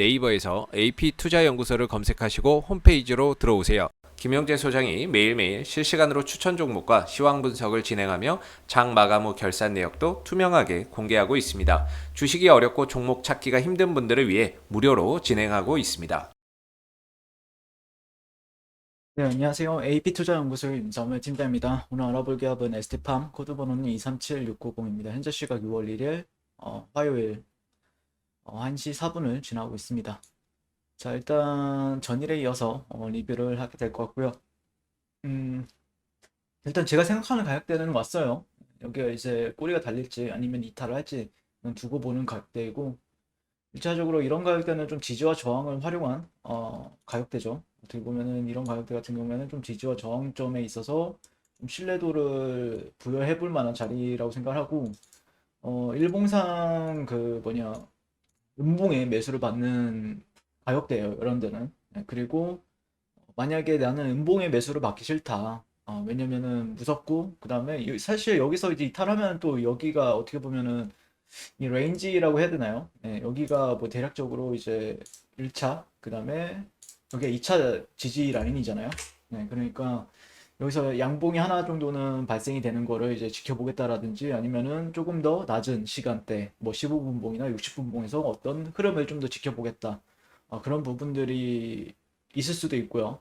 네이버에서 AP투자연구소를 검색하시고 홈페이지로 들어오세요. 김영재 소장이 매일매일 실시간으로 추천 종목과 시황 분석을 진행하며 장 마감 후 결산 내역도 투명하게 공개하고 있습니다. 주식이 어렵고 종목 찾기가 힘든 분들을 위해 무료로 진행하고 있습니다. 네, 안녕하세요. AP투자연구소의 윤석열 팀장입니다. 오늘 알아볼 기업은 ST팜, 코드 번호는 237690입니다. 현재 시각 6월 1일 화요일 1시 4분을 지나고 있습니다. 자, 일단 전일에 이어서 리뷰를 하게 될 것 같고요. 음, 일단 제가 생각하는 가격대는 왔어요. 여기가 이제 꼬리가 달릴지 아니면 이탈을 할지 두고 보는 가격대이고, 1차적으로 이런 가격대는 좀 지지와 저항을 활용한 가격대죠. 어떻게 보면은 이런 가격대 같은 경우에는 좀 지지와 저항점에 있어서 좀 신뢰도를 부여해 볼 만한 자리라고 생각하고, 일봉상 그 뭐냐 음봉의 매수를 받는 가격대예요, 이런 데는. 네, 그리고 만약에 나는 음봉의 매수를 받기 싫다. 왜냐면은 무섭고, 그 다음에 사실 여기서 이제 이탈하면 또 여기가 어떻게 보면은 이 레인지라고 해야 되나요? 네, 여기가 뭐 대략적으로 이제 1차, 그 다음에 여기 2차 지지 라인이잖아요. 네, 그러니까 여기서 양봉이 하나 정도는 발생이 되는 거를 이제 지켜보겠다라든지, 아니면은 조금 더 낮은 시간대, 뭐 15분봉이나 60분봉에서 어떤 흐름을 좀 더 지켜보겠다. 그런 부분들이 있을 수도 있고요.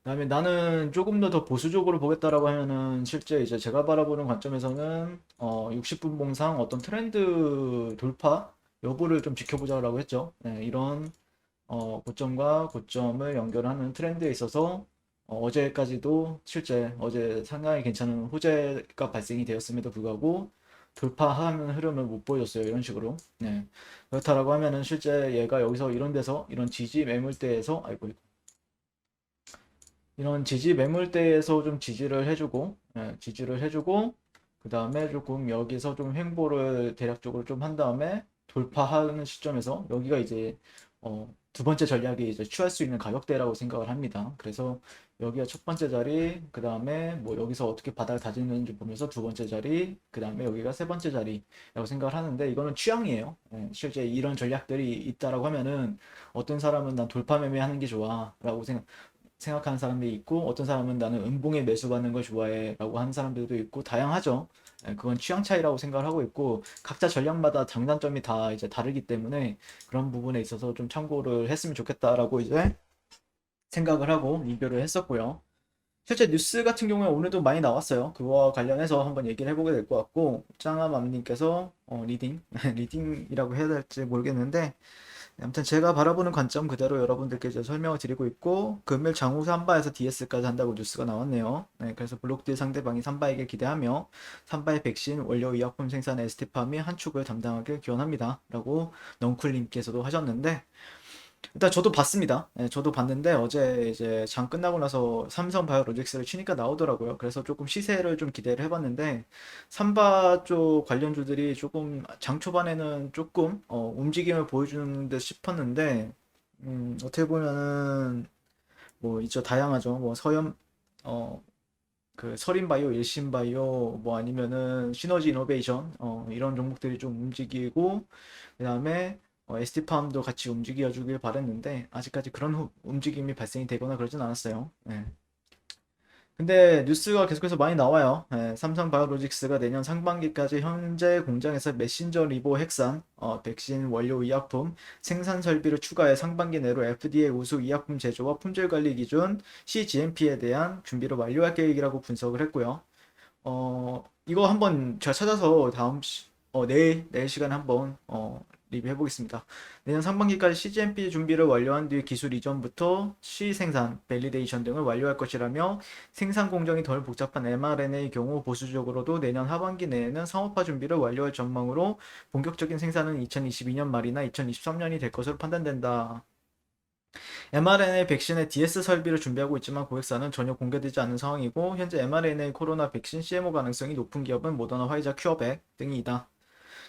그다음에 나는 조금 더 보수적으로 보겠다라고 하면은, 실제 이제 제가 바라보는 관점에서는 60분 봉상 어떤 트렌드 돌파 여부를 좀 지켜보자라고 했죠. 네, 이런 고점과 고점을 연결하는 트렌드에 있어서 어제까지도 실제 어제 상당히 괜찮은 호재가 발생이 되었음에도 불구하고 돌파하는 흐름을 못 보여줬어요. 이런 식으로. 네. 그렇다라고 하면은 실제 얘가 여기서 이런 데서 이런 지지 매물대에서, 아이고, 이런 지지 매물대에서 좀 지지를 해주고, 지지를 해주고, 그 다음에 조금 여기서 좀 횡보를 대략적으로 좀 한 다음에 돌파하는 시점에서 여기가 이제 두 번째 전략이 이제 취할 수 있는 가격대라고 생각을 합니다. 그래서 여기가 첫 번째 자리, 그 다음에 뭐 여기서 어떻게 바닥을 다지는지 보면서 두 번째 자리, 그 다음에 여기가 세 번째 자리라고 생각을 하는데, 이거는 취향이에요. 실제 이런 전략들이 있다라고 하면은 어떤 사람은 난 돌파 매매하는 게 좋아라고 생각하는 사람들이 있고, 어떤 사람은 나는 음봉에 매수받는 걸 좋아해 라고 하는 사람들도 있고, 다양하죠. 그건 취향 차이라고 생각을 하고 있고, 각자 전략마다 장단점이 다 이제 다르기 때문에 그런 부분에 있어서 좀 참고를 했으면 좋겠다라고 이제 생각을 하고 리뷰를 했었고요. 실제 뉴스 같은 경우에 오늘도 많이 나왔어요. 그거와 관련해서 한번 얘기를 해보게 될 것 같고, 짱아맘님께서 리딩 리딩이라고 해야 될지 모르겠는데, 아무튼 제가 바라보는 관점 그대로 여러분들께 이제 설명을 드리고 있고, 금일 장후 3바에서 DS까지 한다고 뉴스가 나왔네요. 네, 그래서 블록딜 상대방이 3바에게 기대하며 3바의 백신 원료 의약품 생산 에스티팜이 한 축을 담당하길 기원합니다 라고 넝쿨님께서도 하셨는데, 일단 저도 봤습니다. 네, 저도 봤는데 어제 이제 장 끝나고 나서 삼성 바이오로직스를 치니까 나오더라고요. 그래서 조금 시세를 좀 기대를 해봤는데, 삼바 쪽 관련주들이 조금 장 초반에는 조금 움직임을 보여주는 듯 싶었는데, 어떻게 보면은 뭐 있죠, 다양하죠. 뭐 서염 어 그 서린바이오, 일신바이오, 뭐 아니면은 시너지 이노베이션, 이런 종목들이 좀 움직이고, 그다음에 ST팜도 같이 움직여 주길 바랬는데 아직까지 그런 움직임이 발생이 되거나 그러진 않았어요. 네. 근데 뉴스가 계속해서 많이 나와요. 삼성 바이오로직스가 내년 상반기까지 현재 공장에서 메신저 리보 핵산, 백신 원료 의약품 생산 설비를 추가해 상반기 내로 FDA 우수 의약품 제조와 품질 관리 기준 CGMP에 대한 준비를 완료할 계획이라고 분석을 했고요. 이거 한번 제가 찾아서 내일 시간에 한번 리뷰해 보겠습니다. 내년 상반기까지 CGMP 준비를 완료한 뒤 기술 이전부터 시생산, 밸리데이션 등을 완료할 것이라며, 생산 공정이 덜 복잡한 mRNA의 경우 보수적으로도 내년 하반기 내에는 상업화 준비를 완료할 전망으로 본격적인 생산은 2022년 말이나 2023년이 될 것으로 판단된다. mRNA 백신의 DS 설비를 준비하고 있지만 고객사는 전혀 공개되지 않은 상황이고, 현재 mRNA 코로나 백신 CMO 가능성이 높은 기업은 모더나, 화이자, 큐어백 등이다.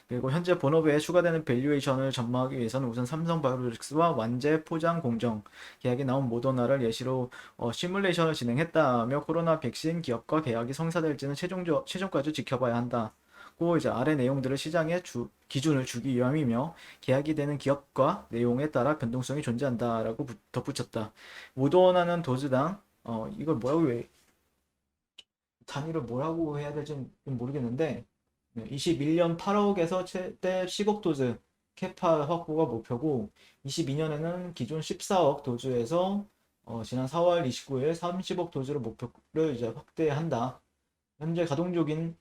그리고 현재 본업에 추가되는 밸류에이션을 전망하기 위해서는 우선 삼성바이오로직스와 완제 포장 공정 계약이 나온 모더나를 예시로 시뮬레이션을 진행했다며, 코로나 백신 기업과 계약이 성사될지는 최종까지 지켜봐야 한다. 있었고 이제 아래 내용들을 시장에 기준을 주기 위함이며 계약이 되는 기업과 내용에 따라 변동성이 존재한다라고 덧붙였다. 모더나는 도즈당 이걸 뭐라고 왜 단위를 뭐라고 해야 될지 모르겠는데 21년 8억에서 최대 10억 도즈 캐파 확보가 목표고 22년에는 기존 14억 도즈에서 지난 4월 29일 30억 도즈를 목표를 이제 확대한다. 현재 가동 중인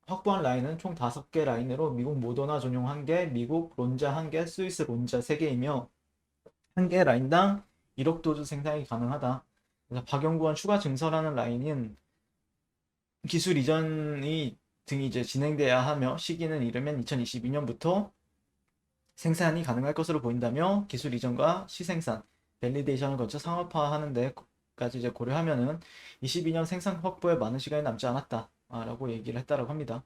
확보한 라인은 총 5개 라인으로 미국 모더나 전용 1개, 미국 론자 1개, 스위스 론자 3개이며 1개 라인당 1억 도즈 생산이 가능하다. 그래서 박영구한 추가 증설하는 라인인 기술 이전이 등이 이제 진행돼야 하며 시기는 이르면 2022년부터 생산이 가능할 것으로 보인다며 기술 이전과 시생산, 밸리데이션을 거쳐 상업화하는 데까지 이제 고려하면은 22년 생산 확보에 많은 시간이 남지 않았다라고 얘기를 했다라고 합니다.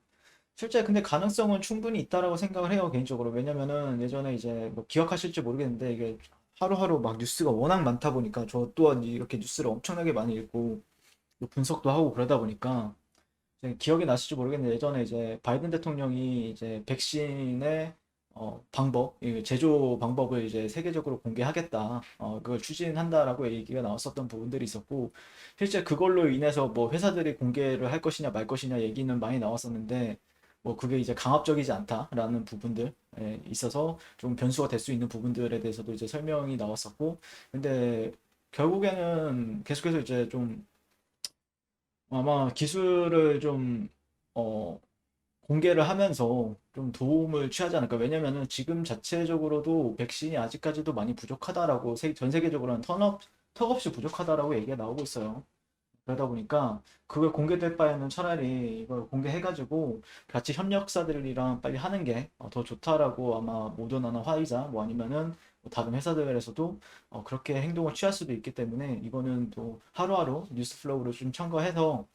실제 근데 가능성은 충분히 있다라고 생각을 해요, 개인적으로. 왜냐면은 예전에 이제 뭐 기억하실지 모르겠는데 이게 하루하루 막 뉴스가 워낙 많다 보니까 저 또한 이렇게 뉴스를 엄청나게 많이 읽고 분석도 하고 그러다 보니까 기억이 나실지 모르겠는데 예전에 이제 바이든 대통령이 이제 백신의 방법, 이 제조 방법을 이제 세계적으로 공개하겠다, 그걸 추진한다라고 얘기가 나왔었던 부분들이 있었고, 실제 그걸로 인해서 뭐 회사들이 공개를 할 것이냐 말 것이냐 얘기는 많이 나왔었는데, 뭐 그게 이제 강압적이지 않다라는 부분들 있어서 좀 변수가 될 수 있는 부분들에 대해서도 이제 설명이 나왔었고, 근데 결국에는 계속해서 이제 좀 아마 기술을 좀 어, 공개를 하면서 좀 도움을 취하지 않을까. 왜냐면은 지금 자체적으로도 백신이 아직까지도 많이 부족하다라고 전 세계적으로는 턱없이 부족하다라고 얘기가 나오고 있어요. 그러다 보니까 그걸 공개될 바에는 차라리 이걸 공개해가지고 같이 협력사들이랑 빨리 하는 게 더 좋다라고 아마 모더나나 화이자 뭐 아니면은 뭐 다른 회사들에서도 그렇게 행동을 취할 수도 있기 때문에 이거는 또 하루하루 뉴스 플로우를 좀 첨가해서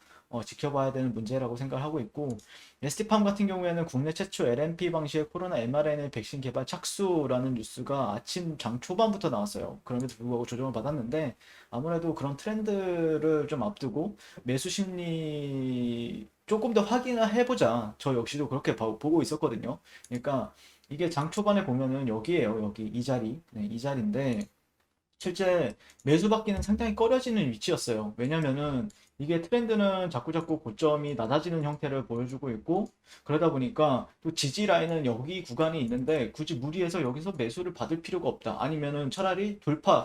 지켜봐야 되는 문제라고 생각을 하고 있고, 에스티팜 같은 경우에는 국내 최초 LNP 방식의 코로나 mRNA 백신 개발 착수라는 뉴스가 아침 장 초반부터 나왔어요. 그럼에도 불구하고 조정을 받았는데 아무래도 그런 트렌드를 좀 앞두고 매수 심리 조금 더 확인을 해보자. 저 역시도 그렇게 보고 있었거든요. 그러니까 이게 장 초반에 보면은 여기에요. 여기 이 자리. 네, 이 자리인데 실제 매수받기는 상당히 꺼려지는 위치였어요. 왜냐면은 이게 트렌드는 자꾸자꾸 고점이 낮아지는 형태를 보여주고 있고, 그러다 보니까 또 지지 라인은 여기 구간이 있는데 굳이 무리해서 여기서 매수를 받을 필요가 없다. 아니면은 차라리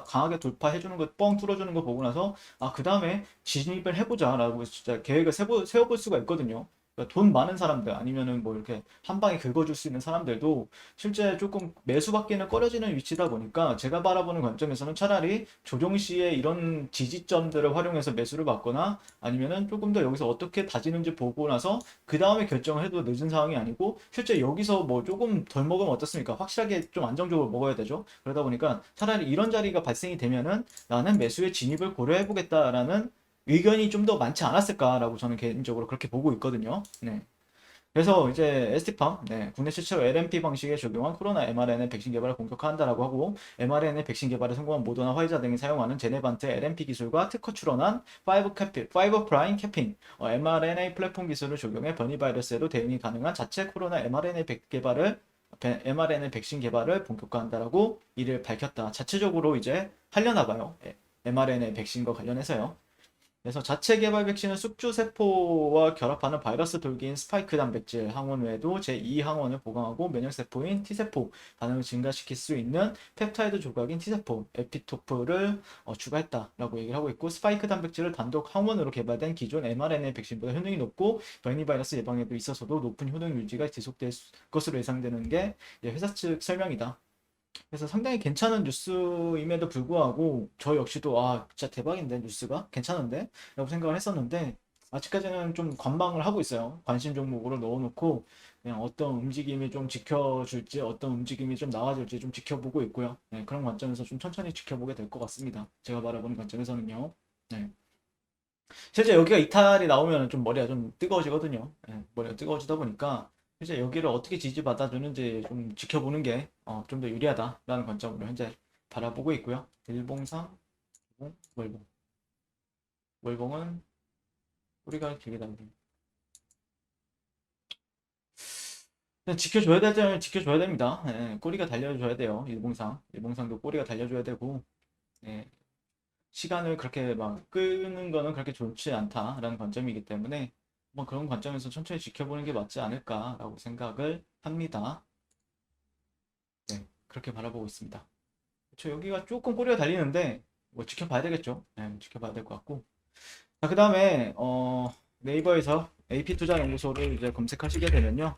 강하게 돌파해주는 거 뻥 뚫어주는 거 보고 나서 그 다음에 진입을 해보자라고 진짜 계획을 세워볼 수가 있거든요. 그러니까 돈 많은 사람들 아니면은 뭐 이렇게 한 방에 긁어줄 수 있는 사람들도 실제 조금 매수받기는 꺼려지는 위치다 보니까 제가 바라보는 관점에서는 차라리 조정 시에 이런 지지점들을 활용해서 매수를 받거나 아니면은 조금 더 여기서 어떻게 다지는지 보고 나서 그 다음에 결정을 해도 늦은 상황이 아니고, 실제 여기서 뭐 조금 덜 먹으면 어떻습니까? 확실하게 좀 안정적으로 먹어야 되죠. 그러다 보니까 차라리 이런 자리가 발생이 되면은 나는 매수에 진입을 고려해 보겠다라는 의견이 좀 더 많지 않았을까라고 저는 개인적으로 그렇게 보고 있거든요. 네. 그래서 이제 에스티팜, 국내 최초 LNP 방식에 적용한 코로나 mRNA 백신 개발을 본격화한다라고 하고, mRNA 백신 개발에 성공한 모더나, 화이자 등이 사용하는 제네반트 LNP 기술과 특허 출원한 5 프라임 캐핑, mRNA 플랫폼 기술을 적용해 변이 바이러스에도 대응이 가능한 자체 코로나 mRNA 백신 개발을 본격화한다라고 이를 밝혔다. 자체적으로 이제 하려나 봐요. mRNA 백신과 관련해서요. 그래서 자체 개발 백신은 숙주 세포와 결합하는 바이러스 돌기인 스파이크 단백질 항원 외에도 제2 항원을 보강하고 면역 세포인 T세포 반응을 증가시킬 수 있는 펩타이드 조각인 T세포 에피토프를 추가했다라고 얘기를 하고 있고, 스파이크 단백질을 단독 항원으로 개발된 기존 mRNA 백신보다 효능이 높고 변이 바이러스 예방에도 있어서도 높은 효능 유지가 지속될 것으로 예상되는 게 회사 측 설명이다. 그래서 상당히 괜찮은 뉴스임에도 불구하고 저 역시도 진짜 대박인데 뉴스가 괜찮은데 라고 생각을 했었는데, 아직까지는 좀 관망을 하고 있어요. 관심 종목으로 넣어놓고 그냥 어떤 움직임이 좀 지켜줄지 어떤 움직임이 좀 나와줄지 좀 지켜보고 있고요. 네, 그런 관점에서 좀 천천히 지켜보게 될 것 같습니다. 제가 바라보는 관점에서는요. 네. 실제 여기가 이탈이 나오면 좀 머리가 좀 뜨거워지거든요. 머리가 뜨거워지다 보니까 실제 여기를 어떻게 지지받아주는지 좀 지켜보는 게 좀 더 유리하다라는 관점으로 현재 바라보고 있고요. 일봉상, 월봉. 월봉은 우리가 길게 다니는 그냥 지켜줘야 되면 지켜줘야 됩니다. 예, 꼬리가 달려줘야 돼요. 일봉상도 꼬리가 달려줘야 되고, 예, 시간을 그렇게 막 끄는 거는 그렇게 좋지 않다라는 관점이기 때문에 뭐 그런 관점에서 천천히 지켜보는 게 맞지 않을까라고 생각을 합니다. 네, 그렇게 바라보고 있습니다. 저 여기가 조금 꼬리가 달리는데 뭐 지켜봐야 되겠죠. 네, 지켜봐야 될 것 같고. 자, 그다음에 네이버에서 AP투자연구소를 이제 검색하시게 되면요.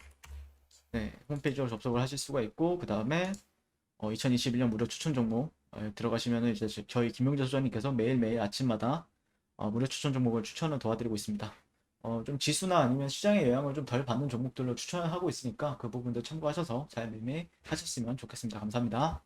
네, 홈페이지로 접속을 하실 수가 있고 그다음에 2021년 무료 추천 종목 들어가시면은 이제 저희 김용재 소장님께서 매일매일 아침마다 무료 추천 종목을 추천을 도와드리고 있습니다. 좀 지수나 아니면 시장의 영향을 좀 덜 받는 종목들로 추천을 하고 있으니까 그 부분도 참고하셔서 잘 매매하셨으면 좋겠습니다. 감사합니다.